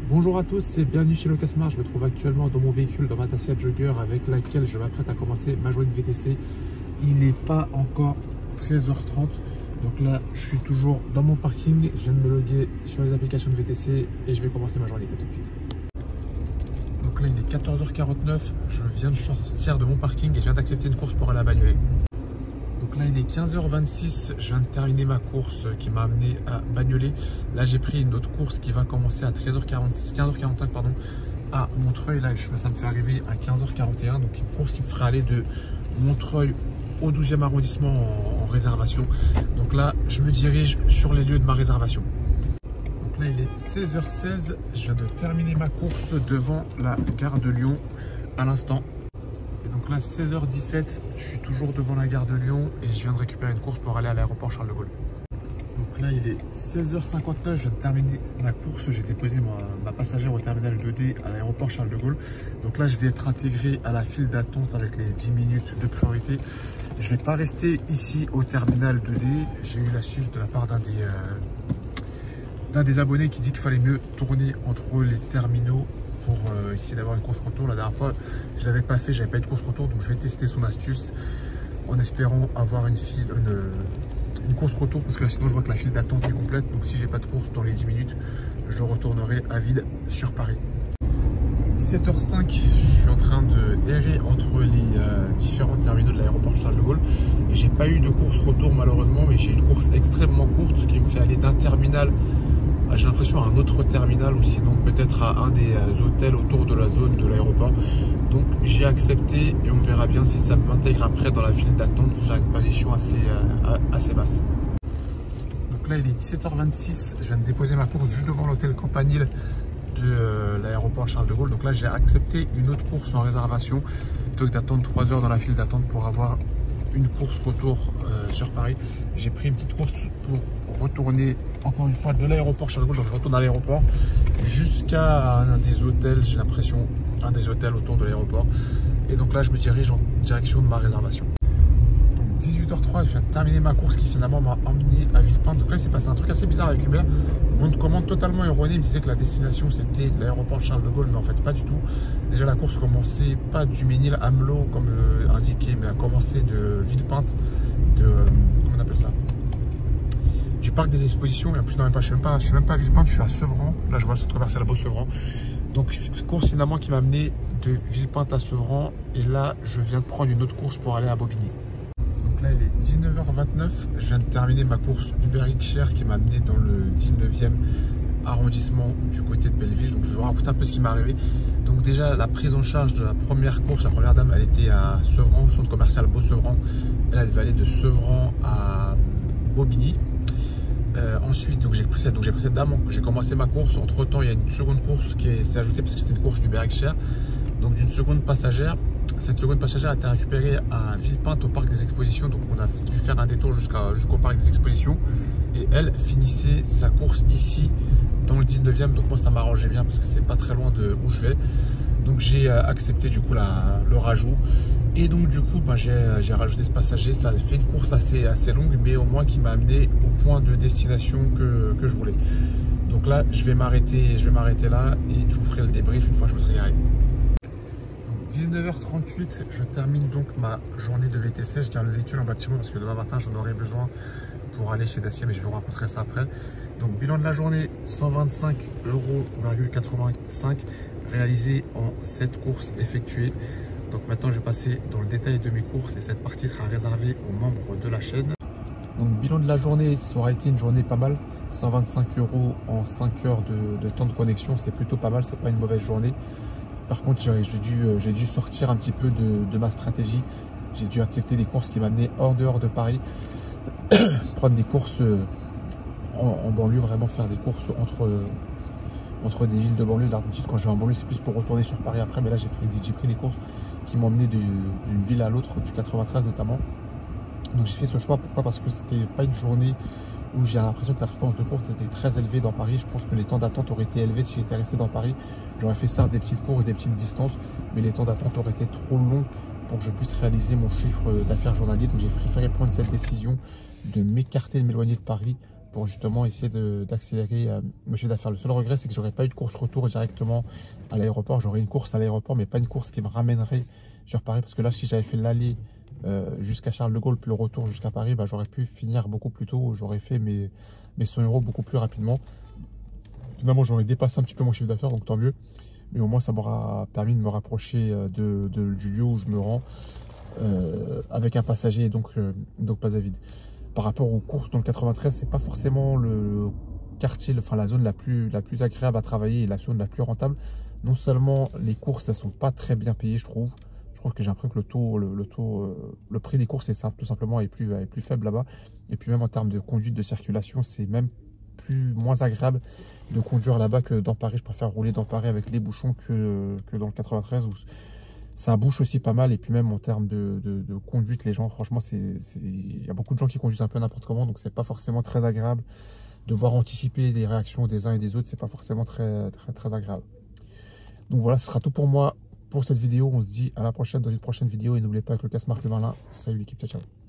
Bonjour à tous et bienvenue chez Locasmart. Je me trouve actuellement dans mon véhicule, dans ma Dacia Jogger avec laquelle je m'apprête à commencer ma journée de VTC. Il n'est pas encore 13h30, donc là je suis toujours dans mon parking. Je viens de me loguer sur les applications de VTC et je vais commencer ma journée tout de suite. Donc là il est 14h49, je viens de sortir de mon parking et je viens d'accepter une course pour aller à Bagnolet. Donc là il est 15h26, je viens de terminer ma course qui m'a amené à Bagnolet. Là j'ai pris une autre course qui va commencer à 15h45 pardon, à Montreuil. Là ça me fait arriver à 15h41, donc une course qui me ferait aller de Montreuil au 12e arrondissement en réservation. Donc là je me dirige sur les lieux de ma réservation. Donc là il est 16h16, je viens de terminer ma course devant la gare de Lyon à l'instant. Et donc là 16h17, je suis toujours devant la gare de Lyon et je viens de récupérer une course pour aller à l'aéroport Charles de Gaulle. Donc là il est 16h59, je viens de terminer ma course, j'ai déposé ma passagère au terminal 2D à l'aéroport Charles de Gaulle. Donc là je vais être intégré à la file d'attente avec les 10 minutes de priorité. Je ne vais pas rester ici au terminal 2D, j'ai eu l'astuce de la part d'un des abonnés qui dit qu'il fallait mieux tourner entre les terminaux pour essayer d'avoir une course retour. La dernière fois je l'avais pas fait, j'avais pas eu de course retour, donc je vais tester son astuce en espérant avoir une course retour, parce que là, sinon je vois que la file d'attente est complète. Donc si j'ai pas de course dans les 10 minutes, je retournerai à vide sur Paris. 17h05, je suis en train de errer entre les différents terminaux de l'aéroport Charles de Gaulle et j'ai pas eu de course retour malheureusement, mais j'ai une course extrêmement courte qui me fait aller d'un terminal, j'ai l'impression, à un autre terminal ou sinon peut-être à un des hôtels autour de la zone de l'aéroport. Donc j'ai accepté et on verra bien si ça m'intègre après dans la file d'attente sur une position assez basse. Donc là il est 17h26, je viens de déposer ma course juste devant l'hôtel Campanile de l'aéroport Charles de Gaulle. Donc là j'ai accepté une autre course en réservation plutôt que d'attendre 3 heures dans la file d'attente pour avoir une course retour sur Paris. J'ai pris une petite course pour retourner encore une fois de l'aéroport Charles de Gaulle. Donc je retourne à l'aéroport jusqu'à un des hôtels, j'ai l'impression un des hôtels autour de l'aéroport, et donc là je me dirige en direction de ma réservation. Donc 18h03, je viens de terminer ma course qui finalement m'a emmené à Villepinte. Donc là il s'est passé un truc assez bizarre avec Uber. Bon de commande totalement erroné, il me disait que la destination c'était l'aéroport Charles de Gaulle, mais en fait pas du tout. Déjà la course commençait pas du Ménil-Amelot comme indiqué, mais a commencé de Villepinte, comment on appelle ça, du parc des expositions. Et en plus non, je suis même pas à Villepinte, je suis à Sevran. Là je vois le centre commercial à Beau-Sevran. Donc course finalement qui m'a amené de Villepinte à Sevran, et là je viens de prendre une autre course pour aller à Bobigny. Donc là il est 19h29, je viens de terminer ma course Uber Eats Share qui m'a amené dans le 19e arrondissement du côté de Belleville. Donc je vais vous raconter un peu ce qui m'est arrivé. Donc déjà la prise en charge de la première course, la première dame elle était à Sevran, centre commercial Beau-Sevran. Elle devait aller de Sevran à Bobigny. Ensuite j'ai pris cette dame, j'ai commencé ma course. Entre temps il y a une seconde course qui s'est ajoutée parce que c'était une course Uber Eats Share, donc d'une seconde passagère. Cette seconde passagère a été récupérée à Villepinte au parc des expositions, donc on a dû faire un détour jusqu'au parc des expositions, et elle finissait sa course ici dans le 19e. Donc moi ça m'arrangeait bien parce que c'est pas très loin de où je vais. Donc j'ai accepté du coup le rajout, et donc du coup j'ai rajouté ce passager. Ça a fait une course assez longue, mais au moins qui m'a amené au point de destination que je voulais. Donc là je vais m'arrêter là et je vous ferai le débrief une fois que je me serai garé. 19h38, je termine donc ma journée de VTC. Je garde le véhicule en bas de chez moi parce que demain matin j'en aurai besoin pour aller chez Dacia, mais je vais vous raconter ça après. Donc bilan de la journée, 125,85 € réalisé en 7 courses effectuées. Donc maintenant je vais passer dans le détail de mes courses et cette partie sera réservée aux membres de la chaîne. Donc bilan de la journée, ça aura été une journée pas mal. 125 € en 5 heures de temps de connexion, c'est plutôt pas mal, c'est pas une mauvaise journée. Par contre j'ai dû sortir un petit peu de ma stratégie. J'ai dû accepter des courses qui m'amenaient hors de Paris. Prendre des courses en banlieue, vraiment faire des courses entre des villes de banlieue. D'habitude quand je vais en banlieue c'est plus pour retourner sur Paris après, mais là j'ai pris des courses qui m'ont emmené d'une ville à l'autre, du 93 notamment. Donc j'ai fait ce choix, pourquoi? Parce que c'était pas une journée où j'ai l'impression que la fréquence de course était très élevée dans Paris. Je pense que les temps d'attente auraient été élevés si j'étais resté dans Paris. J'aurais fait ça des petites courses, des petites distances, mais les temps d'attente auraient été trop longs pour que je puisse réaliser mon chiffre d'affaires journalier. Donc j'ai préféré prendre cette décision de m'écarter, de m'éloigner de Paris pour justement essayer d'accélérer mon chiffre d'affaires. Le seul regret, c'est que j'aurais pas eu de course retour directement à l'aéroport. J'aurais une course à l'aéroport, mais pas une course qui me ramènerait sur Paris. Parce que là, si j'avais fait l'aller jusqu'à Charles de Gaulle, puis le retour jusqu'à Paris, bah, j'aurais pu finir beaucoup plus tôt. J'aurais fait mes 100 € beaucoup plus rapidement. Finalement, j'aurais dépassé un petit peu mon chiffre d'affaires, donc tant mieux. Mais au moins, ça m'aura permis de me rapprocher du lieu où je me rends avec un passager et donc pas à vide. Par rapport aux courses dans le 93, c'est pas forcément le quartier, enfin la zone la plus agréable à travailler et la zone la plus rentable. Non seulement les courses, elles sont pas très bien payées, je trouve. Je trouve que j'ai l'impression que le prix des courses est tout simplement est plus faible là-bas. Et puis même en termes de conduite de circulation, c'est même moins agréable de conduire là-bas que dans Paris. Je préfère rouler dans Paris avec les bouchons que dans le 93 où ça bouche aussi pas mal. Et puis même en termes de conduite, les gens, franchement, il y a beaucoup de gens qui conduisent un peu n'importe comment, donc c'est pas forcément très agréable. Devoir anticiper les réactions des uns et des autres, c'est pas forcément très agréable. Donc voilà, ce sera tout pour moi pour cette vidéo. On se dit à la prochaine dans une prochaine vidéo et n'oubliez pas que le casque marque le malin. Salut l'équipe, ciao ciao.